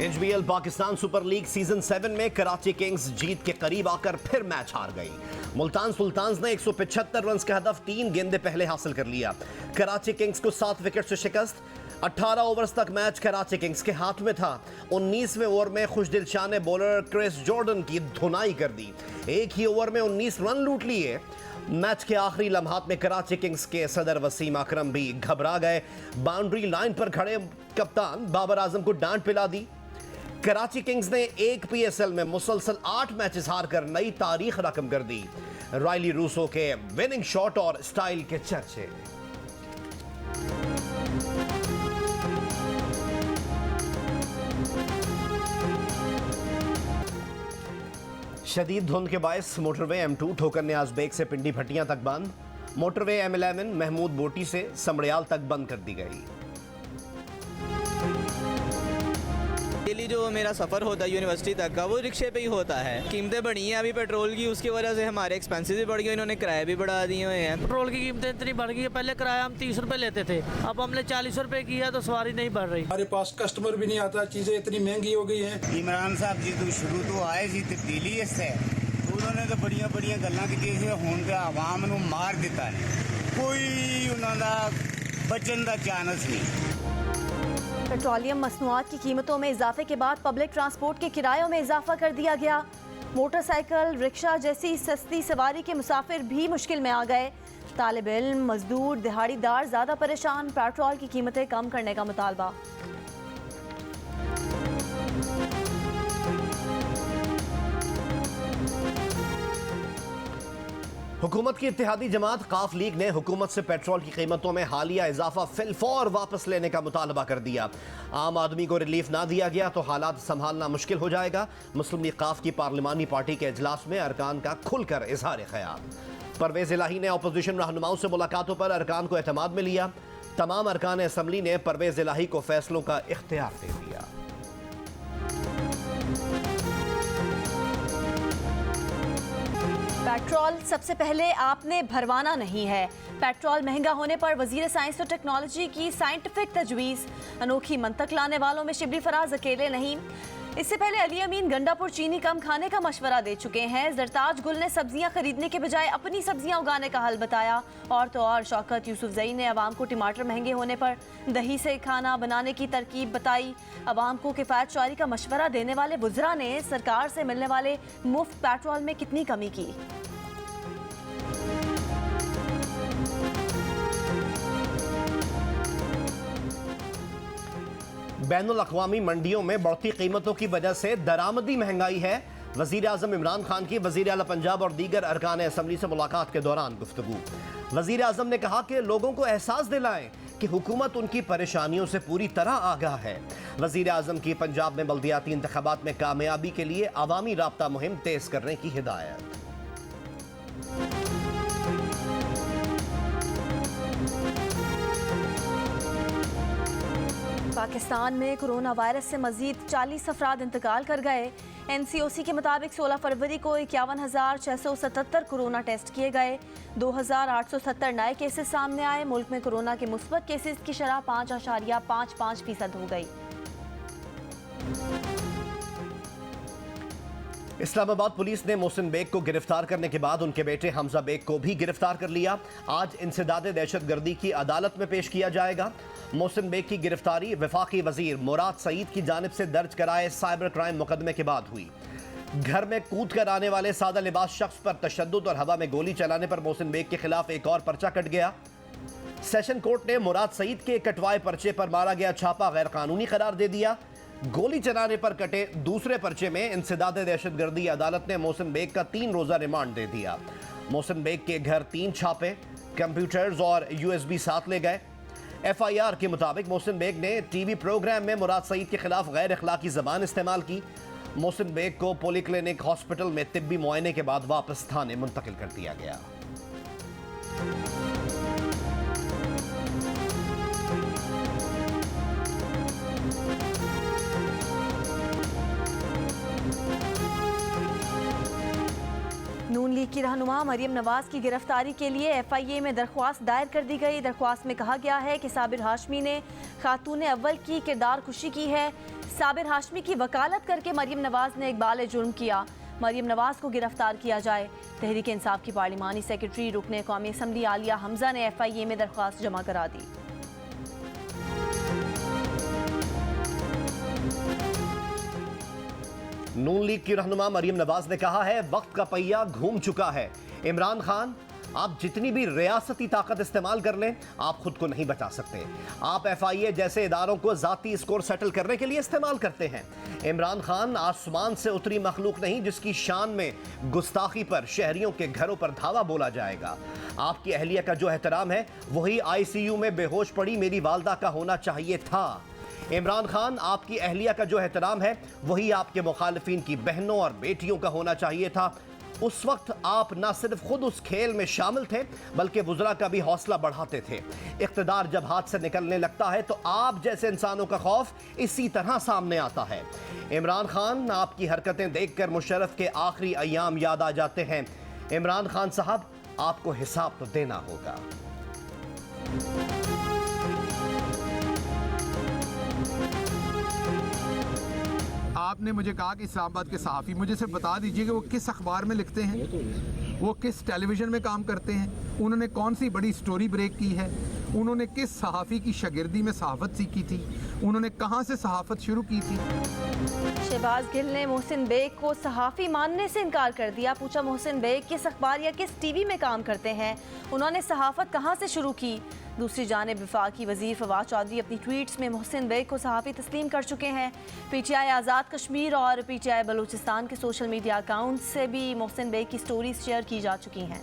HBL Pakistan super league season 7 में Karachi Kings जीत के करीब आकर फिर मैच हार गई। मुल्तान सुल्तान्स ने 175 रन का हदफ 3 गेंदे पहले हासिल कर लिया। कराची किंग्स को 7 विकेट से शिकस्त। 18 ओवर्स तक मैच कराची किंग्स के हाथ में था। 19वें ओवर में खुशदिल शाह ने बॉलर क्रिस जॉर्डन की धुनाई कर दी। एक ही ओवर में 19 रन लूट लिए। मैच के आखिरी लम्हात में कराची किंग्स के सदर वसीम अकरम भी घबरा गए। बाउंड्री लाइन पर खड़े कप्तान बाबर आजम को डांट पिला दी। कराची किंग्स ने एक पीएसएल में मुसलसल 8 मैचेस हारकर नई तारीख रकम कर दी। रायली रूसो के विनिंग शॉट और स्टाइल के चर्चे। शदीद धुंध के बायस मोटरवे M2 ठोकर न्याज बेग से पिंडी भट्टियां तक बंद। मोटरवे M11 महमूद बोटी से समड़ियाल तक बंद कर दी गई। डेली जो मेरा सफ़र होता है यूनिवर्सिटी तक का वो रिक्शे पे ही होता है। कीमतें बढ़ी हैं अभी पेट्रोल की, उसकी वजह से हमारे एक्सपेंसेस भी बढ़ गए। इन्होंने किराए भी बढ़ा दिए हुए हैं। पेट्रोल की कीमतें इतनी बढ़ गई है। पहले किराया हम 30 रुपए लेते थे, अब हमने 40 रुपए किया तो सवारी नहीं बढ़ रही। हमारे पास कस्टमर भी नहीं आता, चीज़ें इतनी महंगी हो गई हैं। इमरान साहब जी तो शुरू तो आए सी तब्दीली इससे उन्होंने तो बड़िया बड़िया गल्लां कीतियां सी, हुण ते आवाम नूं मार दिता ने। कोई उन्हां दा बचन दा चांस नहीं। पेट्रोलियम मसनूआत की कीमतों में इजाफे के बाद पब्लिक ट्रांसपोर्ट के किरायों में इजाफा कर दिया गया। मोटरसाइकिल, रिक्शा जैसी सस्ती सवारी के मुसाफिर भी मुश्किल में आ गए। तालिब इल्म, मजदूर, दिहाड़ीदार ज़्यादा परेशान। पेट्रोल की कीमतें कम करने का मुतालबा। हुकूमत की इत्तेहादी जमात काफ लीग ने हुकूमत से पेट्रोल की कीमतों में हालिया इजाफा फिलफौर वापस लेने का मुतालबा कर दिया। आम आदमी को रिलीफ ना दिया गया तो हालात संभालना मुश्किल हो जाएगा। मुस्लिम लीग काफ की पार्लिमानी पार्टी के इजलास में अरकान का खुलकर इजहार ख्याल। परवेज इलाही ने अपोजिशन रहनुमाओं से मुलाकातों पर अरकान को एतमाद में लिया। तमाम अरकान असम्बली ने परवेज इलाही को फैसलों का इख्तियार दे दिया। पेट्रोल सबसे पहले आपने भरवाना नहीं है। पेट्रोल महंगा होने पर वजीर साइंस और टेक्नोलॉजी की साइंटिफिक तजवीज़। अनोखी मंतक लाने वालों में शिबली फराज अकेले नहीं। इससे पहले अली अमीन गंडापुर चीनी कम खाने का मशवरा दे चुके हैं। जरताज गुल ने सब्जियां खरीदने के बजाय अपनी सब्जियां उगाने का हल बताया। और तो और शौकत यूसुफजई ने अवाम को टमाटर महंगे होने पर दही से खाना बनाने की तरकीब बताई। अवाम को किफ़ायत शुआरी का मशवरा देने वाले वुज़रा ने सरकार से मिलने वाले मुफ्त पेट्रोल में कितनी कमी की। बैनुल अक़वामी मंडियों में बढ़ती कीमतों की वजह से दरामदी महंगाई है। वज़ीर आज़म इमरान खान की वज़ीर आला पंजाब और दीगर अरकान असम्बली से मुलाकात के दौरान गुफ्तगू। वज़ीर आज़म ने कहा कि लोगों को एहसास दिलाएं कि हुकूमत उनकी परेशानियों से पूरी तरह आगाह है। वज़ीर आज़म की पंजाब में बल्दियाती इंतखाबात में कामयाबी के लिए अवामी राब्ता मुहिम तेज़ करने की हिदायत। पाकिस्तान में कोरोना वायरस से मजीद 40 अफराद इंतकाल कर गए। NCOC के मुताबिक 16 फरवरी को 51,677 कोरोना टेस्ट किए गए। 2,870 नए केसेस सामने आए। मुल्क में कोरोना के मुस्बत केसेस की शरह 5.55% हो गई। इस्लामाबाद पुलिस ने मोहसिन बेग को गिरफ्तार करने के बाद उनके बेटे हमजा बेग को भी गिरफ्तार कर लिया। आज इंसदाद दहशतगर्दी की अदालत में पेश किया जाएगा। मोहसिन बेग की गिरफ्तारी वफाकी वजीर मुराद सईद की जानिब से दर्ज कराए साइबर क्राइम मुकदमे के बाद हुई। घर में कूद कर आने वाले सादा लिबास शख्स पर तशद्दुद और हवा में गोली चलाने पर मोहसिन बेग के खिलाफ एक और पर्चा कट गया। सेशन कोर्ट ने मुराद सईद के कटवाए पर्चे पर मारा गया छापा गैर कानूनी करार दे दिया। गोली चलाने पर कटे दूसरे पर्चे में इंसदाद दहशतगर्दी अदालत ने मोहसिन बेग का 3 रोजा रिमांड दे दिया। मोहसिन बेग के घर 3 छापे, कंप्यूटर्स और USB साथ ले गए। FIR के मुताबिक मोहसिन बेग ने TV प्रोग्राम में मुराद सईद के खिलाफ गैर अखलाकी जबान इस्तेमाल की। मोहसिन बेग को पॉलीक्लिनिक हॉस्पिटल में तिब्बी मुआयने के बाद वापस थाने मुंतकिल कर दिया गया। नून लीग लीग की रहनुमा मरियम नवाज की गिरफ्तारी के लिए FIA में दरख्वास्त दायर कर दी गई। दरख्वास्त में कहा गया है कि साबिर हाशमी ने खातून अव्वल की किरदार कुशी की है। साबिर हाशमी की वकालत करके मरियम नवाज ने इकबाल जुर्म किया। मरियम नवाज को गिरफ्तार किया जाए। तहरीक इंसाफ की पार्लिमानी सेक्रेटरी रुकने कौमी असम्बली आलिया हमजा ने FIA में दरख्वास्त जमा करा दी। नून लीग की रहनुमा मरियम नवाज ने कहा है वक्त का पहिया घूम चुका है। इमरान खान, आप जितनी भी रियासती ताकत इस्तेमाल कर लें, आप खुद को नहीं बचा सकते। आप FIA जैसे इदारों को जाती स्कोर सेटल करने के लिए इस्तेमाल करते हैं। इमरान खान आसमान से उतरी मखलूक नहीं जिसकी शान में गुस्ताखी पर शहरियों के घरों पर धावा बोला जाएगा। आपकी अहलिया का जो एहतराम है वही ICU में बेहोश पड़ी मेरी वालदा का होना चाहिए था। इमरान खान, आपकी अहलिया का जो एहतराम है वही आपके मुखालिफिन की बहनों और बेटियों का होना चाहिए था। उस वक्त आप न सिर्फ खुद उस खेल में शामिल थे बल्कि वुज़रा का भी हौसला बढ़ाते थे। इक़्तिदार जब हाथ से निकलने लगता है तो आप जैसे इंसानों का खौफ इसी तरह सामने आता है। इमरान खान, आपकी हरकतें देखकर मुशर्रफ के आखिरी अय्याम याद आ जाते हैं। इमरान खान साहब, आपको हिसाब तो देना होगा। आपने मुझे कहा कि इस्लामाबाद के सहाफ़ी, मुझे सिर्फ बता दीजिए कि वो किस अखबार में लिखते हैं, वो किस टेलीविज़न में काम करते हैं, उन्होंने कौन सी बड़ी स्टोरी ब्रेक की है, उन्होंने किस सहाफ़ी की शागिर्दी में सहाफ़त सीखी थी, उन्होंने कहाँ से सहाफ़त शुरू की थी। शहबाज गिल ने मोहसिन बेग को सहाफ़ी मानने से इनकार कर दिया। पूछा मोहसिन बेग किस अखबार या किस TV में काम करते हैं, उन्होंने सहाफ़त कहाँ से शुरू की। दूसरी जानिब वफाकी वज़ीर फवाद चौधरी अपनी ट्वीट्स में मोहसिन बेग को सहाफ़ी तस्लीम कर चुके हैं। PTI आज़ाद कश्मीर और PTI बलूचिस्तान के सोशल मीडिया अकाउंट से भी मोहसिन बेग की स्टोरीज शेयर की जा चुकी हैं।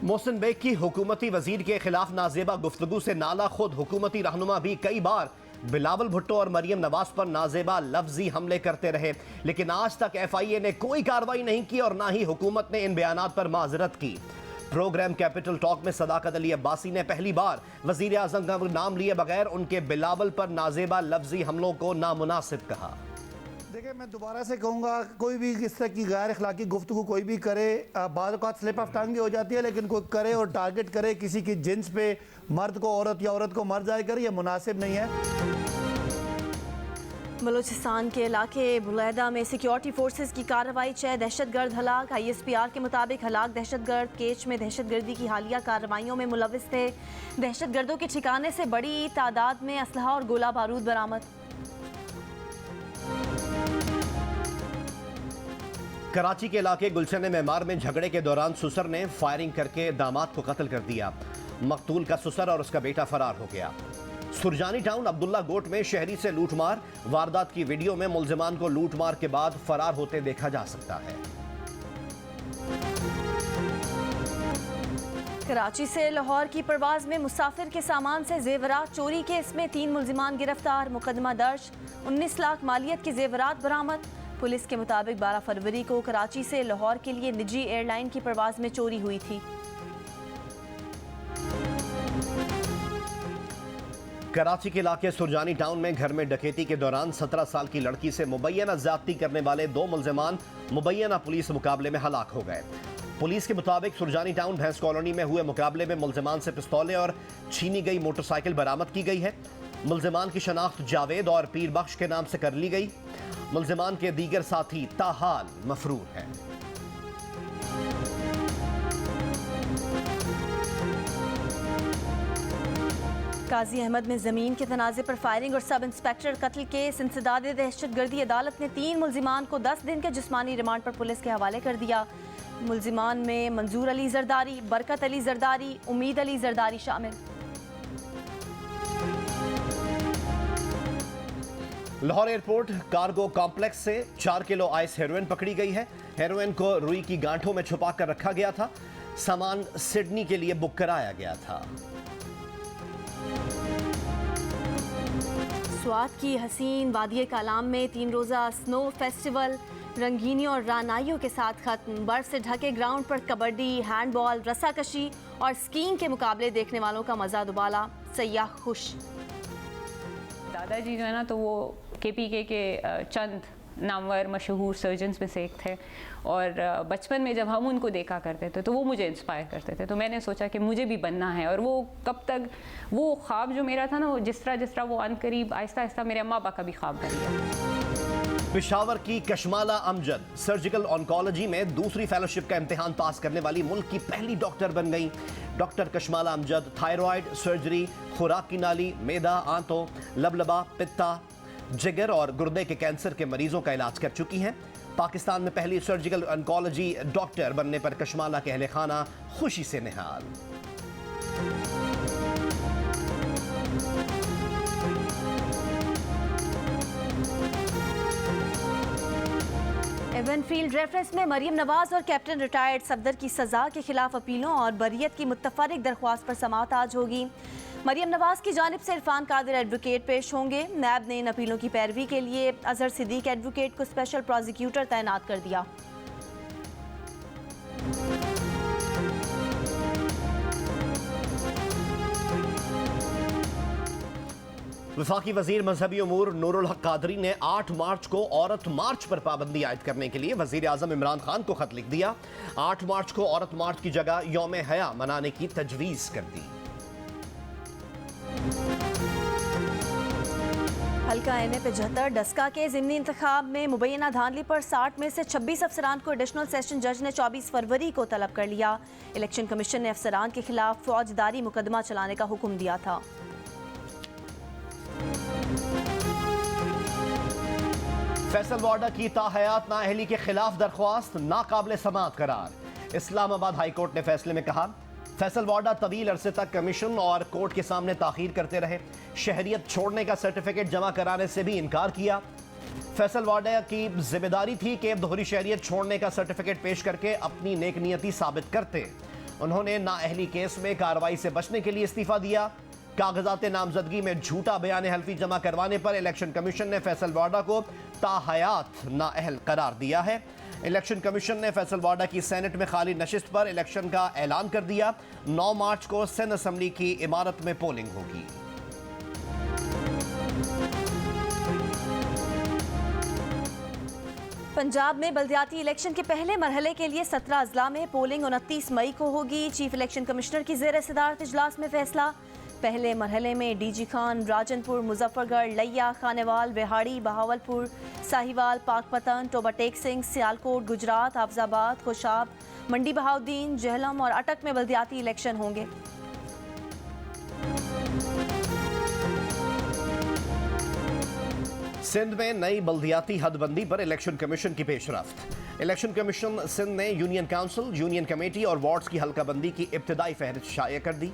मोहसिन बेग की हुकूमती वजीर के खिलाफ नाजेबा गुफ्तगू से नाला खुद हुकूमती रहनुमा भी कई बार बिलावल भुट्टो और मरियम नवाज पर नाजेबा लफ्जी हमले करते रहे, लेकिन आज तक FIA ने कोई कार्रवाई नहीं की और ना ही हुकूमत ने इन बयानात पर माजरत की। प्रोग्राम कैपिटल टॉक में सदाकत अली अब्बासी ने पहली बार वजीर आज़म का नाम लिए बगैर उनके बिलावल पर नाजेबा लफ्जी हमलों को नामुनासिब कहा। देखिए, मैं दोबारा से कहूँगा, कोई भी इस तरह की गैर अखलाकी गुफ्तगू कोई भी करे, बाद औक़ात स्लिप ऑफ टंग भी हो जाती है, लेकिन कोई करे और टारगेट करे किसी की जिन्स पे, मर्द को औरत या औरत को मर्द जाए करे, ये मुनासिब नहीं है। बलूचिस्तान के इलाके बुलैदा में सिक्योरिटी फोर्सेस की कार्रवाई, 6 दहशतगर्द हलाक। ISPR के मुताबिक हलाक दहशतगर्द केच में दहशतगर्दी की हालिया कार्रवाइयों में मुलविस थे। दहशतगर्दों के ठिकाने से बड़ी तादाद में असलहा और गोला बारूद बरामद। कराची के इलाके गुलशन मेमार में झगड़े के दौरान सुसर ने फायरिंग करके दामाद को कत्ल कर दिया। मकतूल का सुसर और उसका बेटा फरार हो गया। सुरजानी टाउन अब्दुल्ला गोट में शहरी से लूटमार, वारदात की वीडियो में मुल्जिमान को लूटमार के बाद फरार होते देखा जा सकता है। कराची से लाहौर की परवाज में मुसाफिर के सामान से जेवरात चोरी के इसमें 3 मुल्जिमान गिरफ्तार। मुकदमा दर्ज, 19 लाख मालियत के जेवरात बरामद। पुलिस के मुताबिक 12 फरवरी को कराची से लाहौर के लिए निजी एयरलाइन की परवाज में चोरी हुई थी। कराची के इलाके सुरजानी टाउन में घर में डकैती के दौरान 17 साल की लड़की से मुबैना ज्यादती करने वाले 2 मुल्जिमान मुबैना पुलिस मुकाबले में हलाक हो गए। पुलिस के मुताबिक सुरजानी टाउन भैंस कॉलोनी में हुए मुकाबले में मुल्जिमान से पिस्तौलें और छीनी गई मोटरसाइकिल बरामद की गई है। मुल्जिमान की शनाख्त जावेद और पीर बख्श के नाम से कर ली गई। मुल्जिमान के दीगर साथी ताहाल मफरूर हैं। काजी अहमद में ज़मीन के तनाज़े पर फायरिंग और सब इंस्पेक्टर कत्ल केस। इंसदाद दहशतगर्दी अदालत ने 3 मुल्जिमान को 10 दिन के जिस्मानी रिमांड पर पुलिस के हवाले कर दिया। मुल्जिमान में मंजूर अली जरदारी, बरकत अली जरदारी, उम्मीद अली जरदारी शामिल। लाहौर एयरपोर्ट कार्गो कॉम्प्लेक्स से 4 किलो आइस हेरोइन पकड़ी गई है। हेरोइन को रुई की गांठों में छुपा कर रखा गया था। सामान सिडनी के लिए बुक कराया गया था। स्वात की हसीन वादिये कालाम में 3 रोज़ा स्नो फेस्टिवल रंगीनियों और रानाइयों के साथ खत्म। बर्फ से ढके ग्राउंड पर कबड्डी, हैंडबॉल, रस्साकशी और स्कीइंग के मुकाबले देखने वालों का मजा दुबाला। सयाह खुश। दादाजी जो है ना, तो वो KPK के चंद नामवर मशहूर सर्जन्स में से एक थे, और बचपन में जब हम उनको देखा करते थे तो वो मुझे इंस्पायर करते थे। तो मैंने सोचा कि मुझे भी बनना है, और वो कब तक वो ख्वाब जो मेरा था ना, वो जिस तरह वो अनकरीब आहिस्ता आहिस्ता मेरे अम्मा अब्बा का भी ख्वाब बन गया। पेशावर की कशमाला अमजद सर्जिकल ऑन्कोलॉजी में दूसरी फेलोशिप का इम्तिहान पास करने वाली मुल्क की पहली डॉक्टर बन गई। Doctor Kashmala Amjad thyroid surgery, खुराक की नाली, मैदा, आंतों, लबलबा, पित्ता, जिगर और गुर्दे के कैंसर के मरीजों का इलाज कर चुकी हैं। पाकिस्तान में पहली सर्जिकल ऑन्कोलॉजी डॉक्टर बनने पर कशमाला के अहले खाना खुशी से निहाल। एवनफील्ड रेफरेंस में मरीम नवाज और कैप्टन रिटायर्ड सफदर की सजा के खिलाफ अपीलों और बरियत की मुत्तफरिक दरख्वास्त पर समाअत आज होगी। मरीम नवाज की जानिब से इरफान कादिर एडवोकेट पेश होंगे। नैब ने इन अपीलों की पैरवी के लिए अजहर सिद्दीक एडवोकेट को स्पेशल प्रोसिक्यूटर तैनात कर दिया। वफाकी वजीर मजहबी उमूर नूरुल हक कादरी ने 8 मार्च को औरत मार्च पर पाबंदी आयद करने के लिए वजीर आजम इमरान खान को खत लिख दिया। 8 मार्च को औरत मार्च की जगह यौम हया मनाने की तजवीज़ कर दी। हल्का NA 75 डस्का के ज़िमनी इंतखाब में मुबैना धांधली पर 60 में से 26 अफसरान को एडिशनल सेशन जज ने 24 फरवरी को तलब कर लिया। इलेक्शन कमीशन ने अफसरान के खिलाफ फौजदारी मुकदमा चलाने का हुक्म दिया था। फैसल वाडा की ताहयात नाअहली के खिलाफ दरख्वास्त नाकाबिल समाअत करार। इस्लामाबाद हाई कोर्ट ने फैसले में कहा, फैसल वाडा तवील अरसे तक कमीशन और कोर्ट के सामने ताखीर करते रहे, शहरियत छोड़ने का सर्टिफिकेट जमा कराने से भी इनकार किया। फैसल वाडा की जिम्मेदारी थी कि दोहरी शहरियत छोड़ने का सर्टिफिकेट पेश करके अपनी नेकनियती साबित करते। उन्होंने नाअहली केस में कार्रवाई से बचने के लिए इस्तीफा दिया। कागजात नामजदगी में झूठा बयान हल्फी जमा करवाने पर इलेक्शन कमीशन ने फैसल वाडा को ताहयात नाअहल करार दिया है। इलेक्शन कमीशन ने फैसल वाडा की सेनेट में खाली नशिस्त पर इलेक्शन का ऐलान कर दिया। 9 मार्च को सिंध असम्बली की इमारत में पोलिंग होगी। पंजाब में बल्दियाती इलेक्शन के पहले मरहले के लिए 17 अजला में पोलिंग 29 मई को होगी। चीफ इलेक्शन कमिश्नर की जेर सदारत इजलास में फैसला। पहले मरहले में डीजी खान, राजनपुर, मुजफ्फरगढ़, लिया, खानेवाल, रेहाड़ी, बहावलपुर, साहिवाल, पाकपतन, टोबाटेक सिंह, सियालकोट, गुजरात, हाफजाबाद, खुशाब, मंडी बहाउद्दीन, जहलम और अटक में बल्दियाती इलेक्शन होंगे। सिंध में नई बल्दियाती हदबंदी पर इलेक्शन कमीशन की पेशरफ्त। इलेक्शन कमीशन सिंध ने यूनियन काउंसिल, यूनियन कमेटी और वार्ड्स की हल्काबंदी की इब्तदाई फहरिस्त शाया कर दी।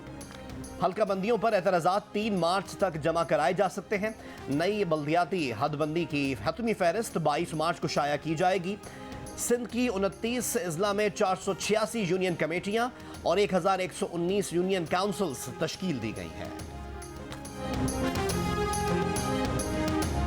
हल्काबंदियों पर एतराज़ात 3 मार्च तक जमा कराए जा सकते हैं। नई बल्दियाती हदबंदी की हतमी फहरिस्त 22 मार्च को शाया की जाएगी। सिंध की 29 अजला में 486 यूनियन कमेटियां और 1119 यूनियन काउंसिल्स तश्कील दी गई हैं।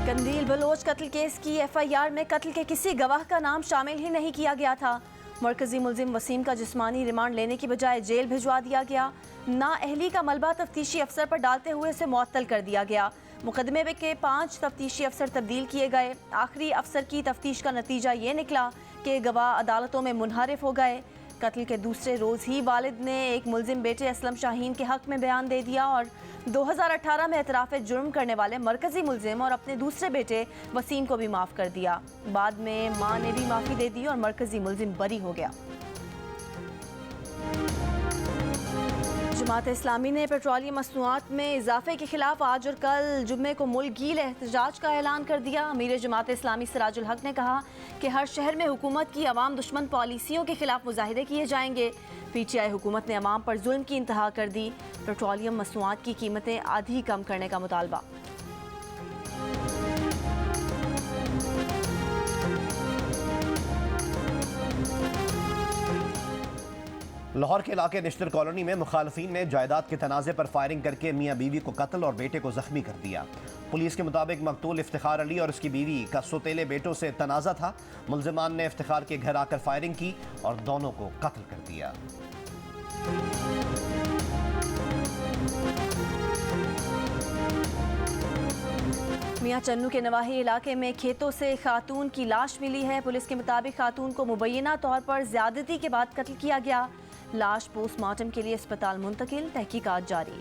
कंदील बलोच कत्ल केस की FIR में कत्ल के किसी गवाह का नाम शामिल ही नहीं किया गया था। मरकजी मुलजिम वसीम का जिस्मानी रिमांड लेने की बजाय जेल भिजवा दिया गया। नाअहली का मलबा तफ्तीशी अफसर पर डालते हुए उसे मुअत्तल कर दिया गया। मुकदमे के 5 तफ्तीशी अफसर तब्दील किए गए। आखिरी अफसर की तफ्तीश का नतीजा ये निकला कि गवाह अदालतों में मुनहरिफ हो गए। कत्ल के दूसरे रोज़ ही वालिद ने एक मुलजिम बेटे असलम शाहीन के हक में बयान दे दिया और 2018 में एतराफ़ जुर्म करने वाले मरकजी मुलजिम और अपने दूसरे बेटे वसीम को भी माफ़ कर दिया। बाद में मां ने भी माफ़ी दे दी और मरकजी मुलजिम बरी हो गया। जमात इस्लामी ने पेट्रोलियम मसनूआत में इजाफे के खिलाफ आज और कल जुम्मे को मुल्क-गीर एहतजाज का ऐलान कर दिया। अमीर जमात इस्लामी सिराजुल हक ने कहा कि हर शहर में हुकूमत की अवाम दुश्मन पॉलिसियों के खिलाफ मुजाहिदे किए जाएंगे। PTI हुकूमत ने अवाम पर जुल्म की इंतहा कर दी। पेट्रोलियम मसनूआत की कीमतें आधी कम करने का मुतालबा। लाहौर के इलाके निश्तर कॉलोनी में मुखालफीन ने जायदाद के तनाज़े पर फायरिंग करके मियाँ बीवी को कत्ल और बेटे को जख्मी कर दिया। पुलिस के मुताबिक मकतूल इफ्तिखार अली और उसकी बीवी का सौतेले बेटों से तनाज़ा था। मुलजिमान ने इफ्तिखार के घर आकर फायरिंग की और दोनों को कत्ल कर दिया। मियां चन्नू के नवाही इलाके में खेतों से खातून की लाश मिली है। पुलिस के मुताबिक खातून को मुबैना तौर पर ज्यादती के बाद कत्ल किया गया। लाश पोस्टमार्टम के लिए अस्पताल मुंतकिल, तहकीकात जारी।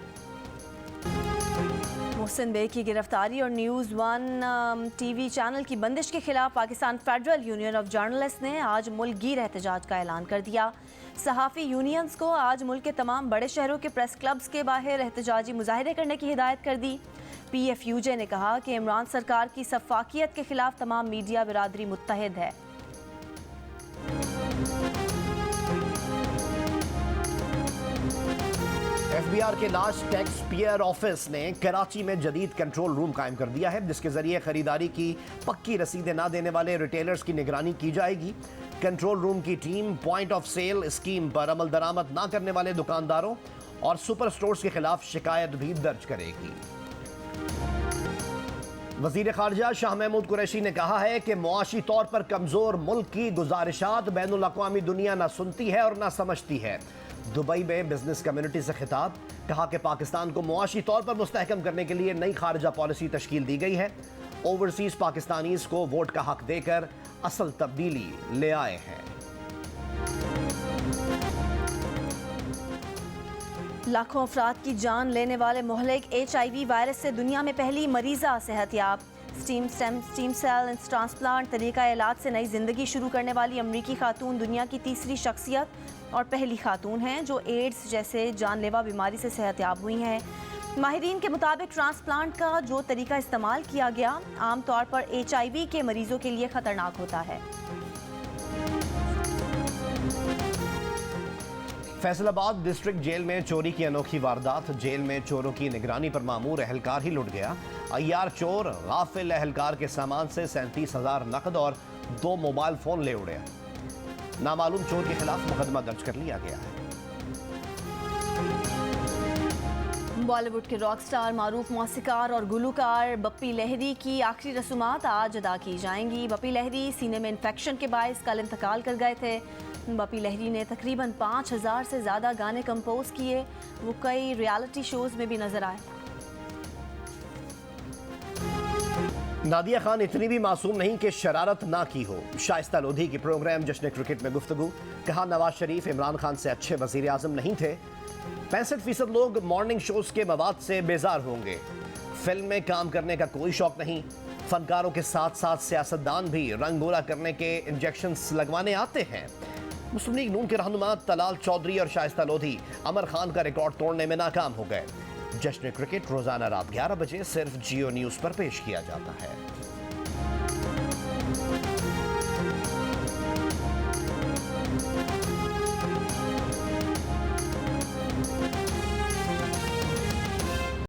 मोहसिन बेग की गिरफ्तारी और न्यूज़ 1 टीवी चैनल की बंदिश के खिलाफ Pakistan federal union of journalist ने आज मुल्कगीर एहतजाज का ऐलान कर दिया। सहाफ़ी यूनियंस को आज मुल्क के तमाम बड़े शहरों के प्रेस क्लब्स के बाहर एहतजाजी मुजाहरे करने की हिदायत कर दी। PFUJ ने कहा कि इमरान सरकार की सफाकियत के खिलाफ तमाम मीडिया बिरादरी मुत्तहिद है। FBR के लार्ज टैक्स पेयर ऑफिस ने कराची में जदीद कंट्रोल रूम कायम कर दिया है, जिसके जरिए खरीदारी की पक्की रसीदें ना देने वाले रिटेलर्स की निगरानी की जाएगी। कंट्रोल रूम की team point of sale scheme पर अमल दरामद ना करने वाले दुकानदारों और सुपर स्टोर्स के खिलाफ शिकायत भी दर्ज करेगी। वजीर खारजा शाह महमूद कुरैशी ने कहा है कि मुआशी तौर पर कमजोर मुल्क की गुजारिशात बैनुल अक़वामी दुनिया ना सुनती है और ना समझती है। दुबई में बिजनेस कम्युनिटी से खिताब, कहा कि पाकिस्तान को मुआशी तौर पर मुस्तहकम करने के लिए नई खारजा पॉलिसी तश्कील दी गई है। ओवरसीज पाकिस्तानीज को वोट का हक देकर असल तब्दीली ले आए हैं। लाखों अफराद की जान लेने वाले मुहलिक HIV वायरस से दुनिया में पहली मरीजा सेहतयाब। स्टीम सेल ट्रांसप्लांट तरीका इलाज से नई जिंदगी शुरू करने वाली अमरीकी खातून दुनिया की तीसरी शख्सियत और पहली खातून हैं जो एड्स जैसे जानलेवा बीमारी से सेहतयाब हुई हैं। माहिरीन के मुताबिक ट्रांसप्लांट का जो तरीका इस्तेमाल किया गया आमतौर पर HIV के मरीजों के लिए खतरनाक होता है। फैसलाबाद डिस्ट्रिक्ट जेल में चोरी की अनोखी वारदात। जेल में चोरों की निगरानी पर मामूर एहलकार ही लुट गया। अय्यार चोर गाफिल एहलकार के सामान से 37,000 नकद और 2 मोबाइल फोन ले उड़े। नामालूम चोर के खिलाफ मुकदमा दर्ज कर लिया गया है। बॉलीवुड के रॉक स्टार, मारूफ मौसीकार और गुलूकार बप्पी लहरी की आखिरी रसूमात आज अदा की जाएंगी। बप्पी लहरी सीने में इन्फेक्शन के बायस कल इंतकाल कर गए थे। बप्पी लहरी ने तकरीबन 5,000 से ज़्यादा गाने कंपोज किए। वो कई रियलिटी शोज में भी नजर आए। नादिया खान इतनी भी मासूम नहीं कि शरारत ना की हो। शाइस्ता लोधी की प्रोग्राम जश्न क्रिकेट में गुफ्तगू, कहा नवाज शरीफ इमरान खान से अच्छे वजीर आजम नहीं थे। 65% लोग मॉर्निंग शोज के मवाद से बेजार होंगे। फिल्म में काम करने का कोई शौक नहीं। फनकारों के साथ साथ सियासतदान भी रंग गोला करने के इंजेक्शंस लगवाने आते हैं। मुस्लिम लीग नून के रहनुमा तलाल चौधरी और शाइस्ता लोधी अमर खान का रिकॉर्ड तोड़ने में नाकाम हो गए। जश्न क्रिकेट रोजाना रात 11 बजे सिर्फ जियो न्यूज पर पेश किया जाता है।